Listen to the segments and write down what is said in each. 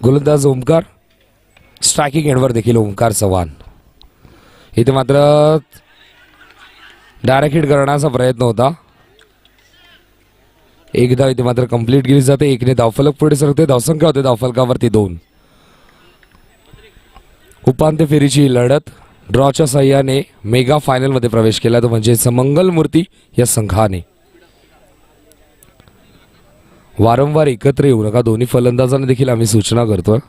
गोलंदाज ओमकार, स्ट्रायकिंग एंडवर देखील ओमकार चव्हाण. इथे मात्र डायरेक्ट हिट करण्याचा प्रयत्न होता. एकदा इथे मात्र कंप्लीट गेली जाते. एकने धावफलक पुढे सरकते. धावसंख्या होते धावफलकावरती 2. उपांत्य फेरीची लढत ड्रॉच्या साह्याने मेगा फायनल मध्ये प्रवेश केला, तो म्हणजे मंगल मूर्ती या संघाने. वारंवार एकत्र येऊ नका, दोन्ही फलंदाजांना देखील आम्ही सूचना करतोय.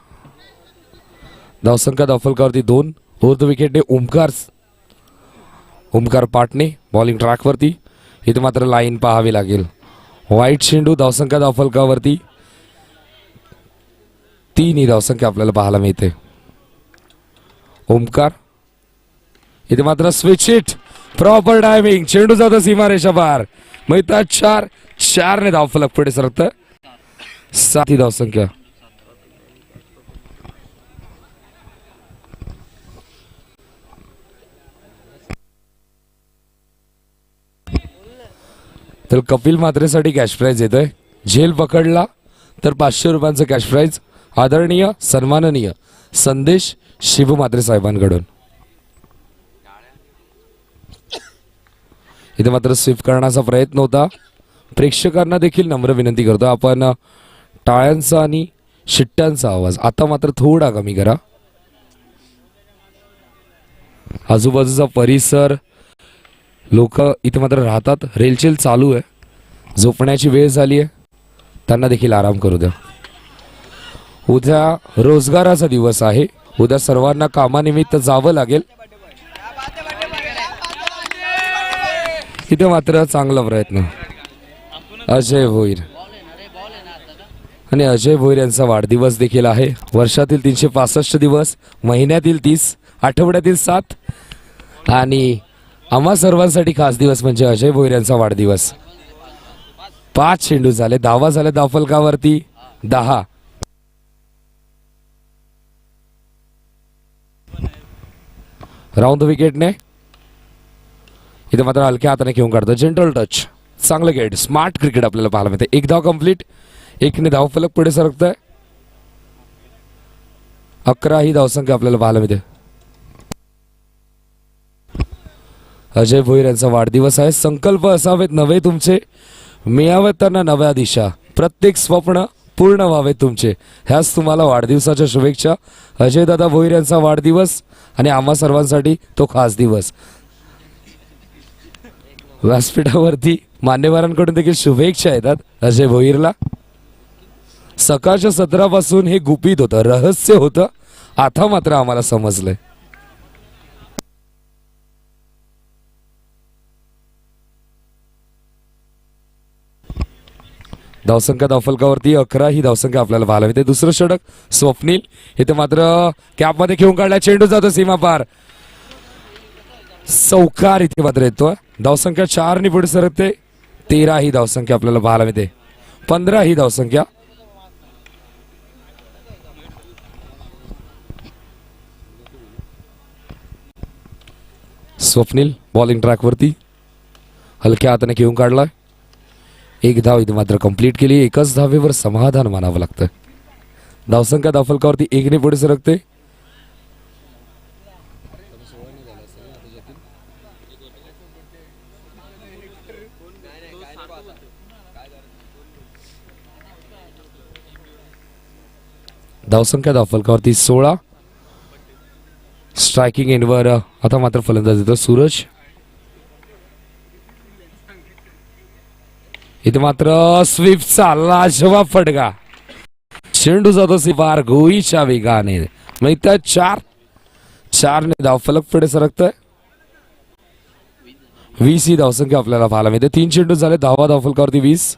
धावसंख्या धावफलकावरती 2. फोर्थ विकेटने ओमकार पाटणे बॉलिंग ट्रॅकवरती. इथे मात्र लाईन पाहावी लागेल. व्हाईट चेंडू. धावसंख्या धावफलकावरती 3 ही धावसंख्या आपल्याला पाहायला मिळते. ओमकार इथे मात्र स्विच हिट, प्रॉपर टायमिंग, चेंडू जातो सीमारेषा पार. मिळतात 4 ने धावफलक पुढे सरकतं. 7 ही धावसंख्या. तर कपिल मात्रेसाठी कॅश प्राइज येतोय. झेल पकडला तर 500 रुपयांचं कॅश प्राइज. आदरणीय सन्माननीय संदेश शिव मात्रे साहेबांकडून. इथे मात्र स्वीप करण्याचा प्रयत्न होता. प्रेक्षकांना देखील नम्र विनंती करतो, आपण टाळ्यांचा आणि शिट्ट्यांचा आवाज आता मात्र थोडा कमी करा. आजूबाजूचा परिसर, लोक इथे मात्र राहतात. रेलचेल चालू आहे. झोपण्याची वेळ झाली आहे, त्यांना देखील आराम करू द्या. उद्या रोजगाराचा दिवस आहे. उद्या सर्वांना कामानिमित्त जावं लागेल. इथे मात्र चांगला प्रयत्न. अजय भोईर आणि अजय भोईर यांचा वाढदिवस देखील आहे. वर्षातील 365 दिवस, महिन्यातील 30, आठवड्यातील 7 आणि आम्हा सर्वांसाठी खास दिवस म्हणजे अजय भोईर यांचा वाढदिवस. 5 चेंडू झाले, धावा झाले धावफलकावरती 10. राऊंड विकेटने इथे मात्र हलक्या हाताने घेऊन काढतो. जनरल टच, चांगलं गेट, स्मार्ट क्रिकेट आपल्याला पाहायला मिळते. 1 धाव कंप्लीट. 1 ने धावफलक पुढे सरकतंय. 11 ही धावसंख्या आपल्याला पाहायला मिळते. अजय भोईर यांचा वाढदिवस आहे. संकल्प असावेत नवे तुमचे, मिळावेत त्यांना नव्या दिशा, प्रत्येक स्वप्न पूर्ण व्हावेत तुमचे. ह्याच तुम्हाला वाढदिवसाच्या शुभेच्छा. अजय दादा भोईर यांचा वाढदिवस आणि आम्हा सर्वांसाठी तो खास दिवस. व्यासपीठावरती मान्यवरांकडून देखील शुभेच्छा येतात अजय भोईरला. सकाळच्या सत्रापासून हे गुपित होतं, रहस्य होतं, आता मात्र आम्हाला समजलंय. धावसंख्या धावफलकावरती 11 ही धावसंख्या आपल्याला पाहायला मिळते. दुसरं षटक स्वप्नील. इथे मात्र कॅपमध्ये घेऊन काढला, चेंडू जातो सीमा पार. चौकार इथे मात्र येतोय. धावसंख्या 4 ने पुढे सरकते. 13 ही धावसंख्या आपल्याला पाहायला मिळते. 15 ही धावसंख्या. स्वप्नील बॉलिंग ट्रॅकवरती हलक्या हाताने घेऊन काढलाय. 1 धाव इथे मात्र कंप्लीट केली. एकच धावेवर समाधान मानावं लागतं. धावसंख्या धावफलकावरती 1 ने पुढे सरकते. धावसंख्या धावफलकावरती 16. स्ट्रायकिंग एंडवर आता मात्र फलंदाज येतो सूरज. इथे मात्र स्वीपचा लाजवाब फटका, चेंडू जातो सिपार गोईच्या वेगाने. मिळतात 4 ने धावफलक पुढे सरकतोय. 20 ही धावसंख्या आपल्याला पाहायला मिळते. 3 चेंडू झाले, धावा धावफलकावरती 20.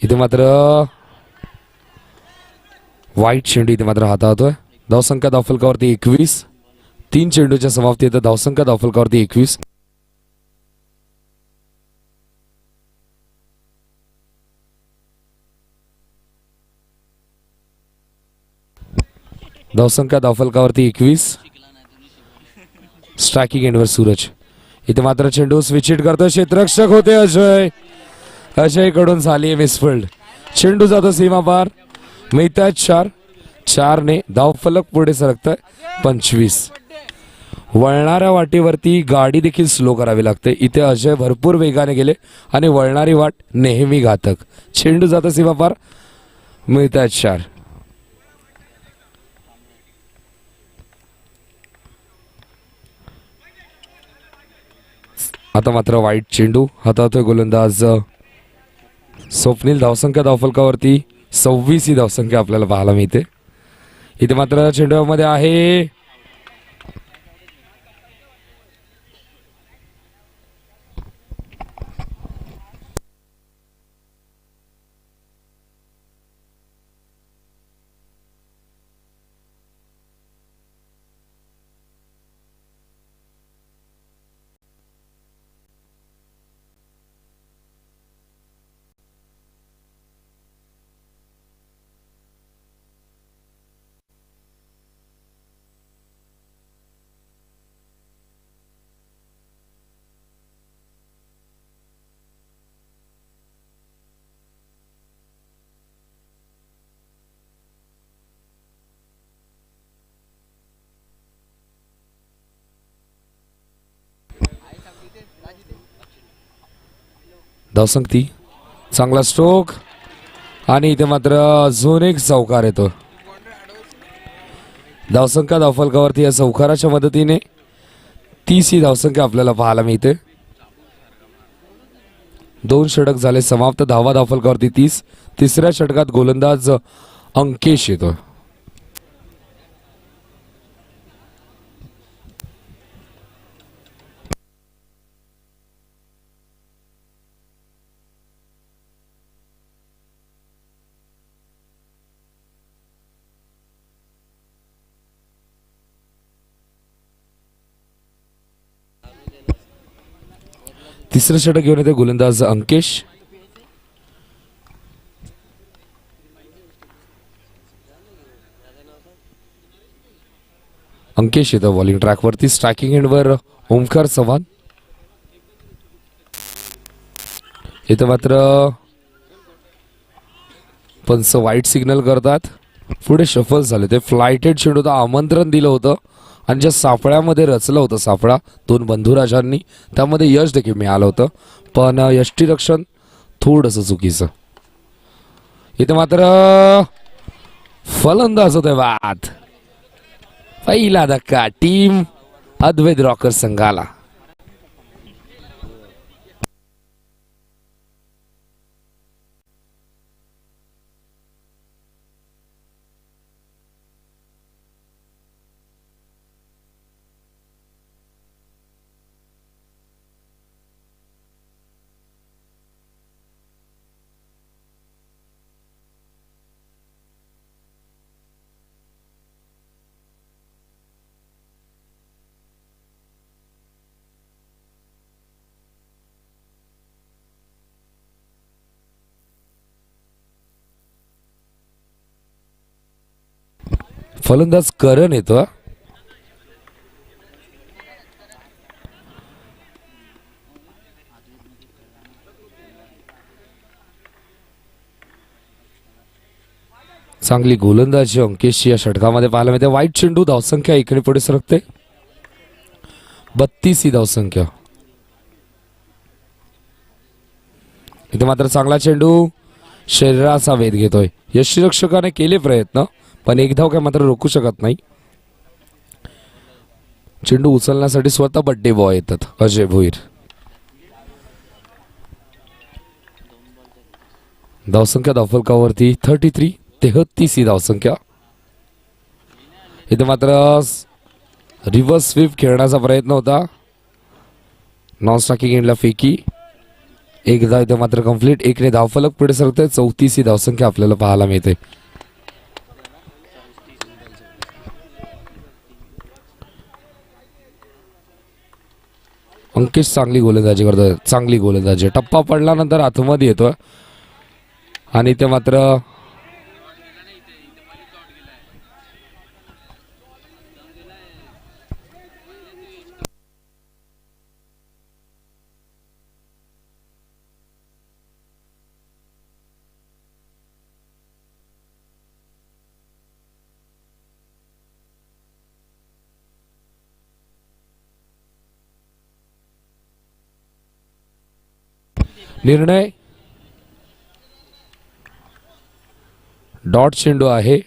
इथे मात्र व्हाईट चेंडू इथे मात्र हाताळतोय. धावसंख्या धावफलकावरती 21. 3 चेंडूच्या समाप्ती येतं. धावसंख्या धावफलकावरती 21. धावसंख्या धावफलकावरती 21. स्ट्रायकिंग एंडवर सूरज. इथे मात्र चेंडू स्विच हिट करतो, क्षेत्ररक्षक होते अजय. अजय कडून झाली मिसफिल्ड. चेंडू जातो सीमा पार. मिळतात 4 ने धावफलक पुढे सरकतोय 25. वळणाऱ्या वाटेवरती गाडी देखील स्लो करावी लागते. इथे अजय भरपूर वेगाने गेले आणि वळणारी वाट नेहमी घातक. चेंडू जातो सीमा पार. मिळतात 4. आता मात्र वाईट चेंडू हातावतोय गोलंदाज स्वप्नील. धावसंख्या धावफलकावरती 26 ही धावसंख्या आपल्याला पाहायला मिळते. इथे मात्र चेंडूमध्ये आहे धावसंगती. चांगला स्ट्रोक आणि इथे मात्र अजून एक चौकार येतो. धावसंख्या धावफलकावरती या चौकाराच्या मदतीने 30 ही धावसंख्या आपल्याला पाहायला मिळते. 2 षटक झाले समाप्त. धावा धावफलकावरती 30. तिसऱ्या षटकात गोलंदाज अंकेश येतो. तिसरं षटक घेऊन येते गोलंदाज अंकेश. अंकेश येतो बॉलिंग ट्रॅकवरती. स्ट्रायकिंग एंडवर ओमकार चव्हाण. इथं मात्र पंच वाईट सिग्नल करतात. पुढे शफल झाले. ते फ्लायटेड चेंडू आमंत्रण दिलं होतं आणि ज्या सापळ्यामध्ये रचलं होतं सापळा 2 बंधुराजांनी, त्यामध्ये यश देखील मिळालं होतं, पण यष्टीरक्षण थोडंसं चुकीचं. इथे मात्र फलंदाज होते बाद. पहिला धक्का टीम अद्वैत रॉकर संघाला. फलंदाज करण येतो. चांगली गोलंदाजी अंकेशची या षटकामध्ये पाहायला मिळते. वाईट चेंडू. धावसंख्या इकडे पुढे सरकते. 32 ही धावसंख्या. इथे मात्र चांगला चेंडू शरीराचा वेध घेतोय. यष्टीरक्षकाने केले प्रयत्न, पण एक धाव काय मात्र रोखू शकत नाही. चेंडू उचलण्यासाठी स्वतः बड्डे बॉय येतात अजय भोईर. धावसंख्या धावफलकावरती 33 ही धावसंख्या. इथे मात्र रिव्हर्स स्वीप खेळण्याचा प्रयत्न होता. नॉन स्ट्रायकिंग एंडला फेकी. एकदा इथे मात्र कंप्लीट. 1 ने धावफलक पुढे सरकते. 34 ही धावसंख्या आपल्याला पाहायला मिळते. अंकेश चांगली गोलंदाजी करतोय. चांगली गोलंदाजी. टप्पा पडल्यानंतर आतमध्ये येतोय आणि ते मात्र निर्णय डॉट चेंडू आहे.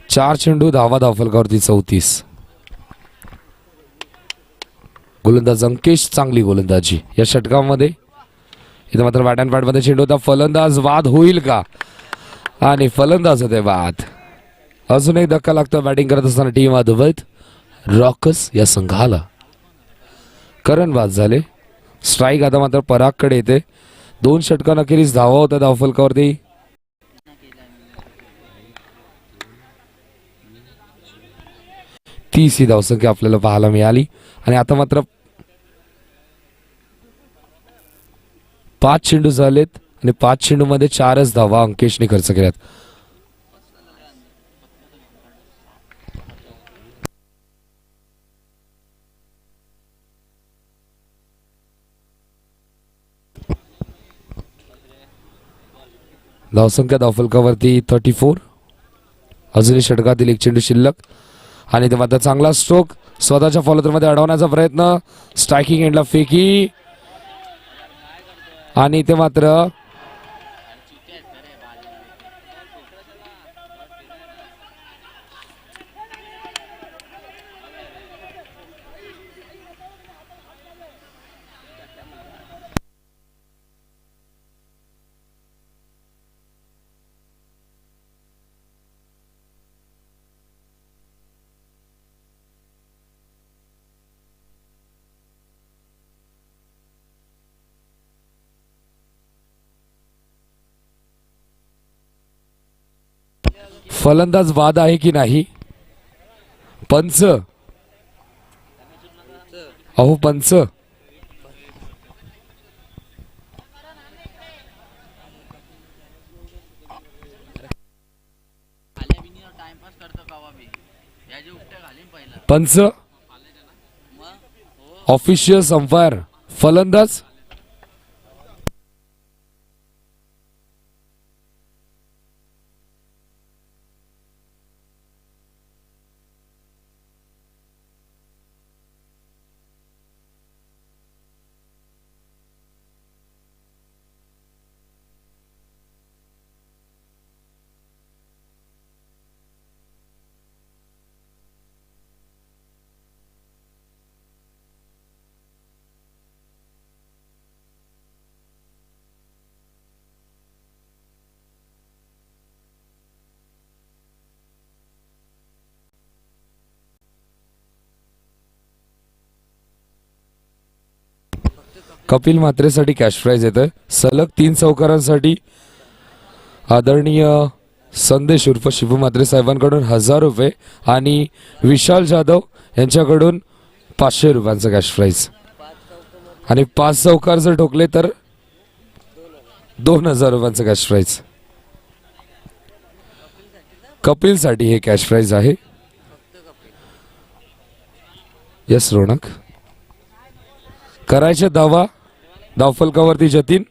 4 चेंडू, धावा धावफलकावरती 34. गोलंदाज अंकेश, चांगली गोलंदाजी या षटकामध्ये. इथं मात्र बॅट अँड मध्ये चेंडू होता. फलंदाज वाद होईल का? आणि फलंदाज होते बाद. अजून एक धक्का लागतो बॅटिंग करत असताना टीम अद्वैत रॉकर्स या संघाला. करण बाद झाले. स्ट्राईक आता मात्र परागकडे येते. 2 षटकांअखेरीस धावा होता धावफलकावरती. ही धावसंख्या आपल्याला पाहायला मिळाली. आणि आता मात्र 5 चेंडू झालेत आणि 5 चेंडू मध्ये 4च धावा अंकेशने खर्च केल्यात. धावसंख्या धावफलकावरती 34. अजूनही षटकातील 1 चेंडू शिल्लक. आणि ते मात्र चांगला स्ट्रोक स्वतःच्या फॉलोथ्रूमध्ये अडवण्याचा प्रयत्न. स्ट्रायकिंग एंडला फेकी आणि ते मात्र फलंदाज बाद आहे की नाही? पंच, अहो पंच, पंच, ऑफिशियल अंपायर, फलंदाज कपिल मात्रेसाठी कॅश प्राइज येतं. सलग 3 चौकारांसाठी आदरणीय संदेश उर्फ शिवू मात्रे साहेबांकडून 1000 रुपये आणि विशाल जाधव यांच्याकडून 500 रुपयांचं कॅश प्राइज. आणि 5 चौकार जर ठोकले तर 2000 रुपयांचं कॅश प्राइज. कपिलसाठी हे कॅश प्राइज आहे. यस रोनक, करायचे दावा धावफलकावरती जतीन.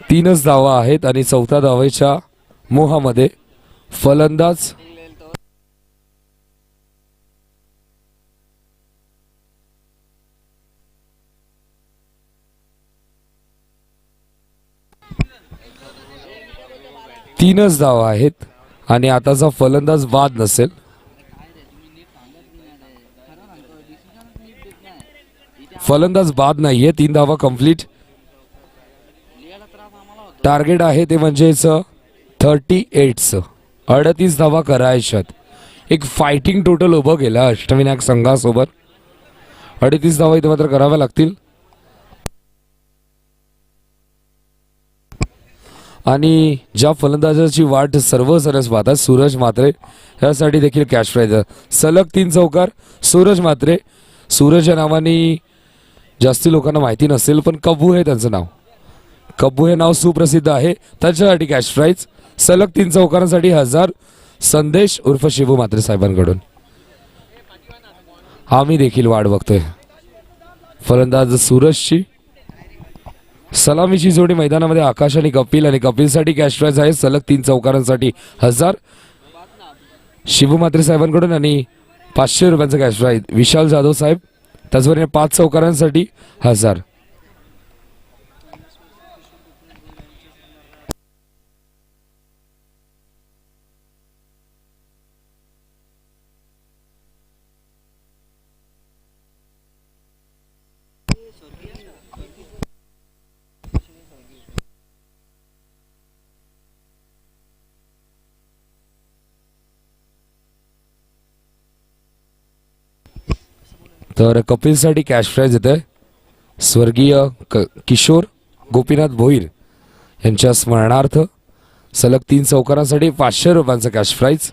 तीनच धावा आहेत आणि 4थ्या धावेच्या मोहामध्ये फलंदाज तीनच धावा आहेत आणि आताचा फलंदाज बाद नसेल. फलंदाज बाद नाहीये. 3 धावा कंप्लीट. टार्गेट आहे ते म्हणजेच 38चं 38 धावा करायच्यात. एक फायटिंग टोटल उभं केलं अष्टविनायक संघासोबत. 38 धावा इथे मात्र कराव्या लागतील. आणि ज्या फलंदाजाची वाट सर्व सरस पाहतात सूरज म्हात्रे यासाठी देखील कॅश प्राईज सलग 3 चौकार सूरज म्हात्रे. सूरज या नावाने जास्ती लोकांना माहिती नसेल पण कब्बू हे त्यांचं नाव. कब्बू हे नाव सुप्रसिद्ध आहे त्याच्यासाठी कॅश प्राईज सलग 3 चौकारांसाठी 1000 संदेश उर्फ शिबू म्हात्रे साहेबांकडून. आम्ही देखील वाट बघतोय. फलंदाज सूरजची सलामीची जोडी मैदानामध्ये आकाश आणि कपिलसाठी कॅश प्राईज आहे सलग 3 चौकारांसाठी 1000 शिबू म्हात्रे साहेबांकडून आणि 500 रुपयांचा कॅश प्राईज विशाल जाधव साहेब. त्याचबरोबर 5 चौकारांसाठी 1000. तर कपिलसाठी कॅश प्राईज येते स्वर्गीय किशोर गोपीनाथ भोईर यांच्या स्मरणार्थ सलग 3 चौकारांसाठी 500 रुपयांचा कॅश प्राईज.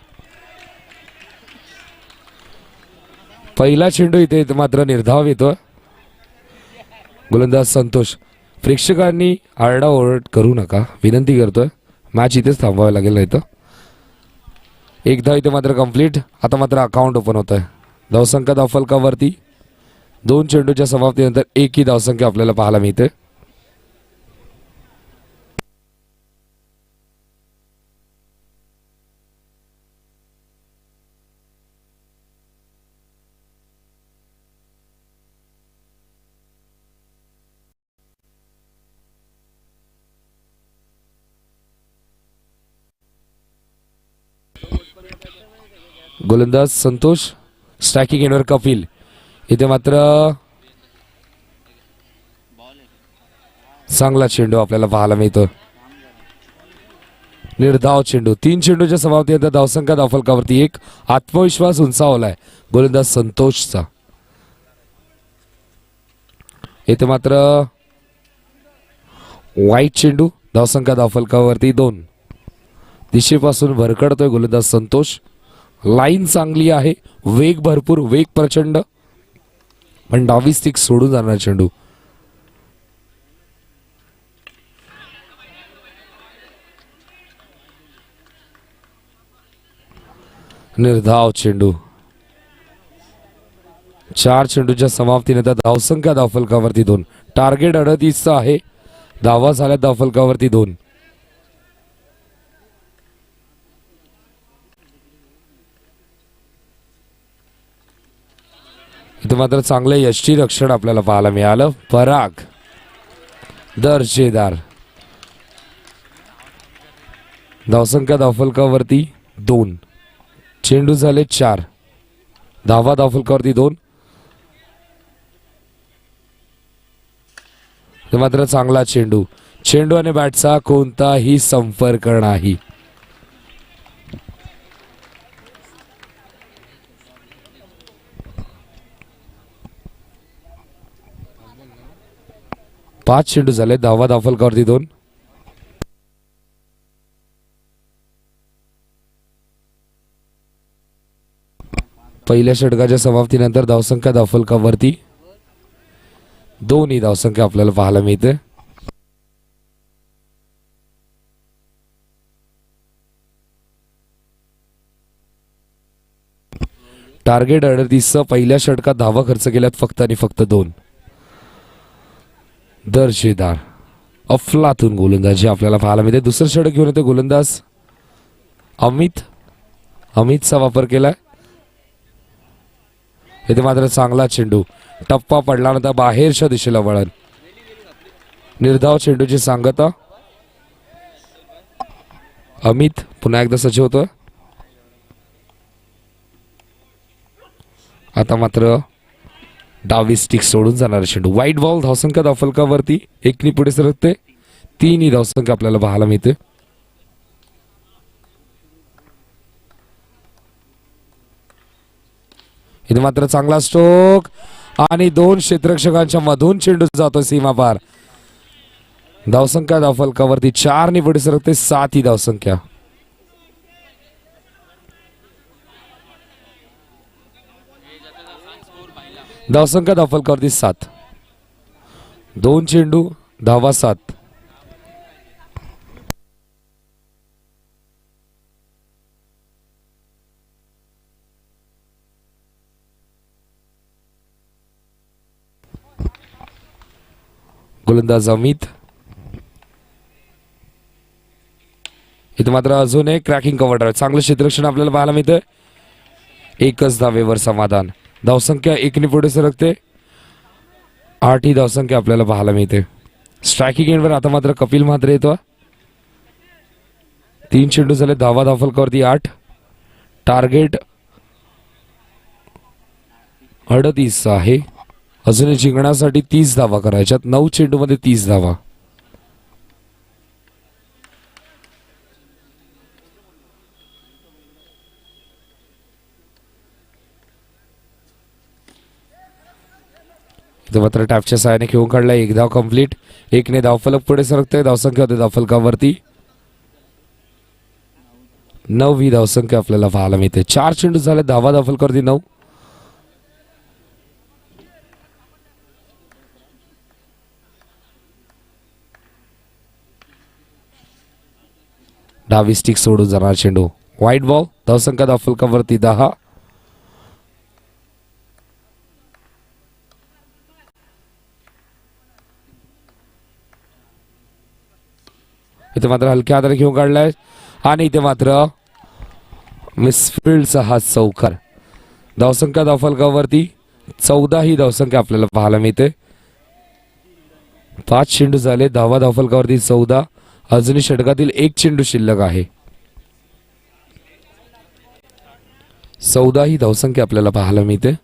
पहिला चेंडू इथे मात्र निर्धाव येतो. गोलंदाज संतोष. प्रेक्षकांनी आरडाओरड करू नका विनंती करतोय. मॅच इथेच थांबवावी लागेल नाही तर. एकदा इथे मात्र कंप्लीट. आता मात्र अकाउंट ओपन होत आहे. धावसंख्या धावफलकावरती 2 चेंडूच्या समाप्तीनंतर एकही धावसंख्या आपल्याला पाहायला मिळते. गोलंदाज संतोष. स्ट्रायकिंग एंडवर कपिल. इथे मात्र चांगला चेंडू आपल्याला पाहायला मिळतो. निर्धाव चेंडू. 3 चेंडूच्या समाप्तीनंतर धावसंख्या धावफलकावरती 1. आत्मविश्वास उंचावलाय गोलंदाज संतोषचा. इथे मात्र वाईट चेंडू. धावसंख्या धावफलकावरती 2. दिशेपासून भरकडतोय गोलंदाज संतोष. लाईन चांगली आहे. वेग भरपूर. वेग प्रचंड पण डावी स्टिक सोडून जाणार चेंडू. निर्धाव चेंडू. 4 चेंडूच्या समाप्तीनंतर धावसंख्या धावफलकावरती 2. टार्गेट 38 आहे. धावा झाल्या धावफलकावरती 2. इथे मात्र चांगले यष्टी रक्षण आपल्याला पाहायला मिळालं. पराग दर्जेदार. धावसंख्या धावफलकावरती 2. चेंडू झाले 4. धावा धावफलकावरती 2. इथे मात्र चांगला चेंडू. चेंडू आणि बॅटचा कोणताही संपर्क नाही. पाच चेंडू झाले. धावा धावफलकावरती 2. पहिल्या षटकाच्या समाप्तीनंतर धावसंख्या धावफलकावरती 2 ही धावसंख्या आपल्याला पाहायला मिळते. टार्गेट 38. पहिल्या षटकात धावा खर्च केल्यात फक्त आणि फक्त 2. दर्जेदार अफलातून गोलंदाजी आपल्याला पाहायला मिळते. दुसरं षटक घेऊन येते गोलंदाज अमितचा वापर केलाय. इथे मात्र चांगला चेंडू. टप्पा पडल्यानंतर बाहेरच्या दिशेला वळण. निर्धाव चेंडूची सांगता. अमित पुन्हा एकदा सज्ज होतोय. आता मात्र डावी स्टिक सोडून जाणारा चेंडू. वाईट बॉल. धावसंख्या धावफलकावरती 1 पुढे सरकते. 3 ही धावसंख्या आपल्याला पाहायला मिळते. इथे मात्र चांगला स्ट्रोक आणि 2 क्षेत्ररक्षकांच्या मधून चेंडू जातो सीमा पार. धावसंख्या धावफलकावरती 4 ने पुढे सरकते 7 ही धावसंख्या. धावसंख्या धावफलकावरती 7. 2 चेंडू धावा 7. गोलंदाज अमित. इथं मात्र अजून एक क्रॅकिंग कव्हर ड्राइव्ह. चांगलं क्षेत्ररक्षण आपल्याला पाहायला मिळतंय. एकच धावेवर समाधान. धावसंख्या 1 ने पुढे सरकते. 8 ही धावसंख्या आपल्याला पाहायला मिळते. स्ट्रायकिंग एंडवर आता मात्र कपिल म्हात्रे येतो. 3 चेंडू झाले. धावा धावफलकावरती 8. टार्गेट 38 आहे. अजूनही जिंकण्यासाठी 30 धावा करायच्यात. 9 चेंडू मध्ये 30 धावा. इथं मात्र टॅपच्या सहाय्याने खेळून काढला. 1 धाव कंप्लीट. 1 ने धावफलक पुढे सरकते. धावसंख्या होते धावफलकावरती 9 ही धावसंख्या आपल्याला पाहायला मिळते. 4 चेंडू झाले. धावा धावफलकावरती 9. डावी स्टिक सोडून जाणार चेंडू. White ball. धावसंख्या धावफलकावरती 10. इथे मात्र हलक्या हाताने घेऊन काढलाय आणि इथे मात्र मिसफिल्डचा हा चौकार. धावसंख्या धावफलकावरती 14 ही धावसंख्या आपल्याला पाहायला मिळते. 5 चेंडू झाले. धावा धावफलकावरती 14. अजूनही षटकातील 1 चेंडू शिल्लक आहे. 14 ही धावसंख्या आपल्याला पाहायला मिळते.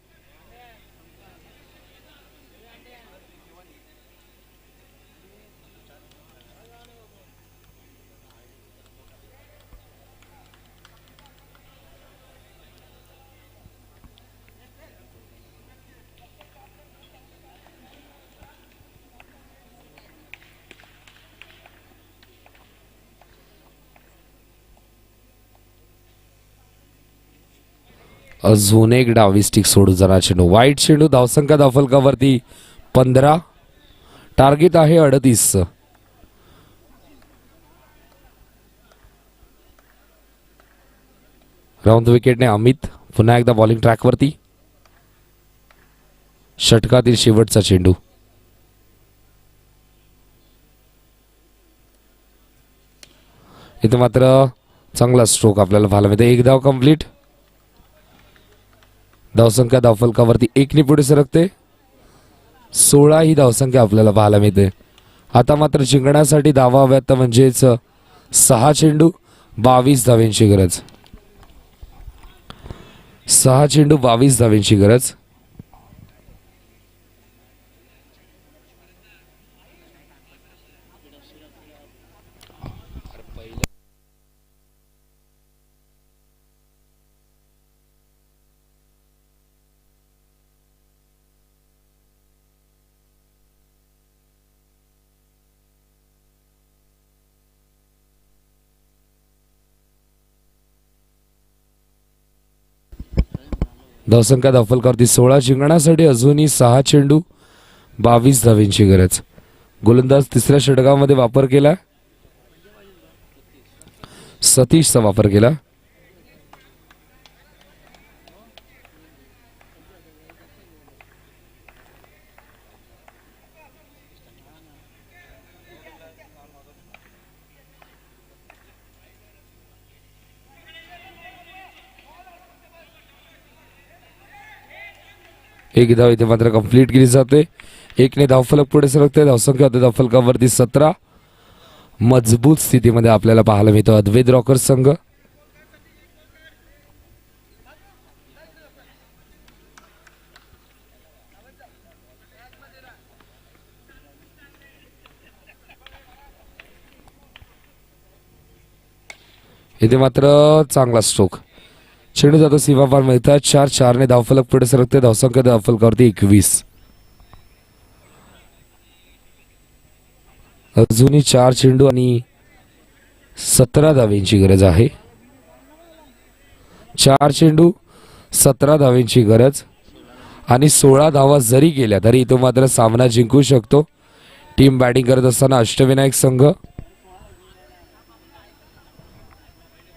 अजून एक डावी स्टिक सोडून जाणार चेंडू. वाईट चेंडू. धावसंख्या धावफलकावरती 15. टार्गेट आहे 38. राऊंड विकेटने अमित. पुन्हा एकदा बॉलिंग ट्रॅकवरती. षटकातील शेवटचा चेंडू. इथे मात्र चांगला स्ट्रोक आपल्याला पाहायला मिळते. 1 धाव कंप्लीट. धावसंख्या धावफलकावरती 1 ने पुढे सरकते. 16 ही धावसंख्या आपल्याला पाहायला मिळते. आता मात्र जिंकण्यासाठी धावा हव्यात म्हणजेच 6 चेंडू 22 धाव्यांची गरज. 6 चेंडू 22 धाव्यांची गरज. धावसंख्या धावफलकावरती 16. जिंकण्यासाठी अजूनही 6 चेंडू 22 धाव्यांची गरज. गोलंदाज तिसऱ्या षटकामध्ये वापर केला. सतीशचा वापर केला. एक धाव इथे मात्र कंप्लीट केली जाते. 1 ने धावफलक पुढे सरकते. धावसंख्या होते धावफलकावरती 17. मजबूत स्थितीमध्ये आपल्याला पाहायला मिळतो अद्वैत रॉकर्स संघ. इथे मात्र चांगला स्ट्रोक. चेंडू जातो सीमापार मिळतात. 4 ने धावफलक पुढे सरकते. धावसंख्या धावफलकावरती 21. अजूनही 4 चेंडू आणि 17 धावेंची गरज आहे. 4 चेंडू 17 धावेंची गरज आणि 16 धावा जरी गेल्या तरी तो मात्र सामना जिंकू शकतो. टीम बॅटिंग करत असताना अष्टविनायक संघ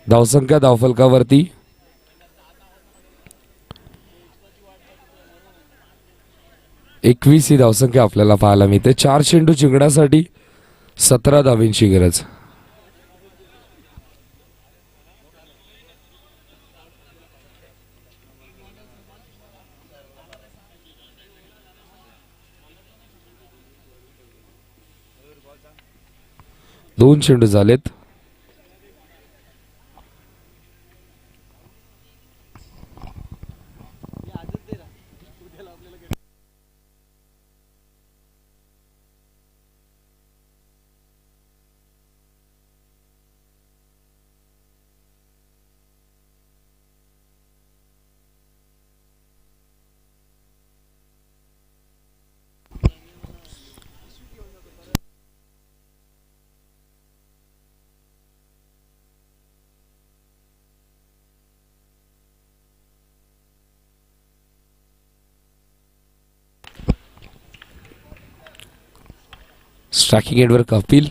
धावसंख्या धावफलकावरती 21 ही धावसंख्या आपल्याला पाहायला मिळते. 4 चेंडू जिंकण्यासाठी 17 धावेंची गरज. दोन चेंडू झालेत. स्ट्रायकिंग एंडवर कपिल.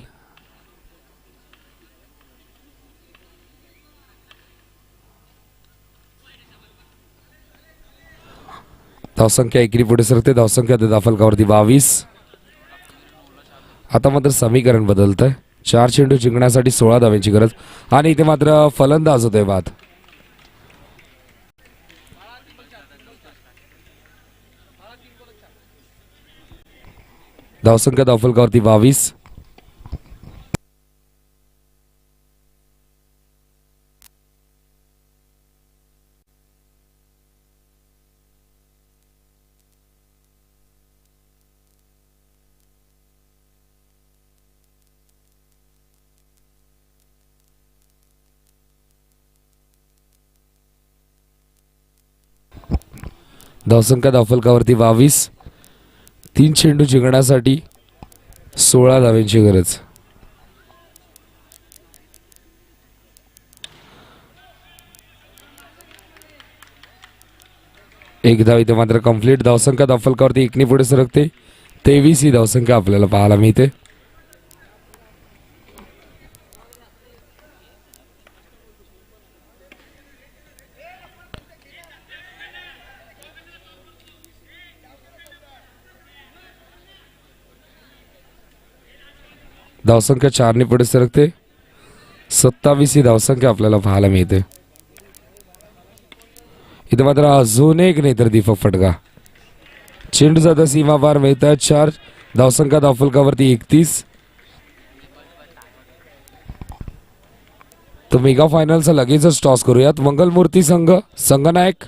धावसंख्या एकेरी पुढे सरकते. धावसंख्या धावफलकावरती 22. आता मात्र समीकरण बदलत आहे. 4 चेंडू जिंकण्यासाठी 16 धावेंची गरज आणि इथे मात्र फलंदाज होते बाद. धावसंख्या धावफलकावरती 22. धावसंख्या धावफलकावरती 22. 3 चेंडू जिंकण्यासाठी 16 धावेंची गरज. एक धाव इथे मात्र कंप्लीट. धावसंख्या धावफलकावरती 1 पुढे सरकते. 23 ही धावसंख्या आपल्याला पाहायला मिळते. धावसंख्या 4 पुढे सरकते. 27 ही धावसंख्या आपल्याला पाहायला मिळते. इथे मात्र अजून एक नाही तर दीपक फटका. चेंडू जाता सीमा पार मिळतात. 4 धावसंख्या धावफलकावरती 31. तो मेगा फायनलचा लगेचच टॉस करूयात. मंगलमूर्ती संघ संगनायक